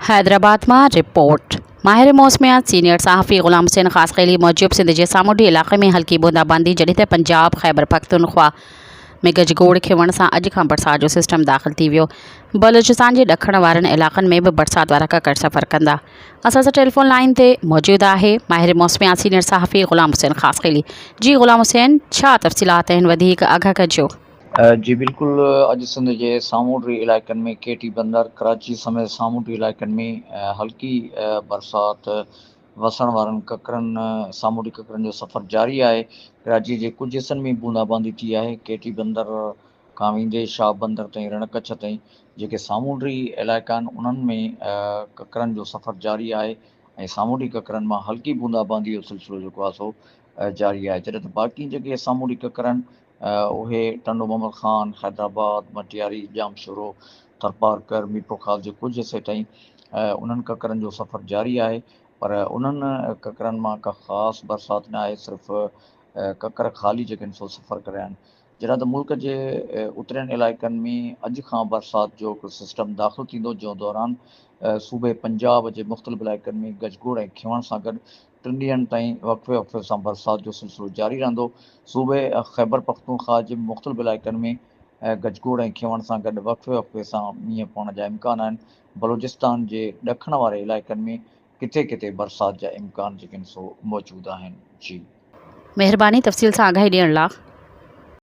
हैदराबाद में रिपोर्ट। माहिर मौसमियात सीनियर सहाफ़ी ग़ुलाम हुसैन ख़ासक़ैली मौजूब सिंध के सामूंडी इलाक़े में हल्की बूंदाबांदी जॾहिं त पंजाब ख़ैबर पख्तूनख्वा में गजगोड़ खिवण सां अॼु खां बरसात जो सिस्टम दाख़िल थी वियो। बलूचिस्तान के ॾखण वारनि इलाक़नि में भी बरसात वारा ककड़ सफ़र कंदा। असां सां टेलीफोन लाइन ते मौजूद आहे माहिर मौसमियात सीनियर सहाफ़ी ग़ुलाम हुसैन ख़ासक़ैली। जी ग़ुलाम हुसैन, छा तफ़सीलात आहिनि, वधीक आगाह कजो। जी बिल्कुल। अॼु सिंध जे सामूंडी इलाइक़नि में केटी बंदर कराची समेत सामूंडी इलाइक़नि में हल्की बरसात वसण वारनि ककरनि सामूंडी ककरनि जो सफ़र जारी आहे। कराची जे कुझु हिसनि में बूंदाबांदी थी आहे। केटी बंदर खां वेंदे शाह बंदर ताईं, रणकच्छ ताईं जेके सामूंडी इलाइक़ा आहिनि उन्हनि में ककरनि जो सफ़र जारी आहे ऐं सामूंडी ककरनि मां हल्की बूंदाबांदी जो सिलसिलो जेको आहे सो जारी आहे। जॾहिं त बाक़ी जेके सामूंडी ककर आहिनि उहे टंडो मोहम्मद ख़ान, हैदराबाद, मटियारी, जामशोरो, थरपारकर, मीरपुर ख़ास जे कुझु हिसे ताईं उन्हनि ककरनि जो सफ़र जारी आहे। पर उन्हनि ककरनि मां का ख़ासि बरसाति न आहे, सिर्फ़ु ककर ख़ाली जेके आहिनि सो सफ़र करे आहिनि। जॾहिं त मुल्क जे उतरनि इलाइक़नि में अॼु खां बरसाति जो हिकु सिस्टम दाख़िल थींदो, जो दौरान सूबे पंजाब जे मुख़्तलिफ़ इलाइक़नि में गजगोड़ ऐं खिवण सां गॾु 3 ॾींहंनि ताईं वक़्फ़े वक़्फ़े सां बरसाति जो सिलसिलो जारी रहंदो। सूबे ख़ैबर पख्तूनख्वा जे मुख़्तलिफ़ इलाइक़नि में गजगोड़ ऐं खिवण सां गॾु वक़्फ़े वक़्फ़े सां मींहं पवण जा इम्कान आहिनि। बलूचिस्तान जे ॾखण वारे इलाइक़नि में किथे किथे बरसाति जा इम्कान जेके आहिनि सो मौजूदु आहिनि। जी मेहरबानी तफ़सील सां आगाही ॾियण लाइ।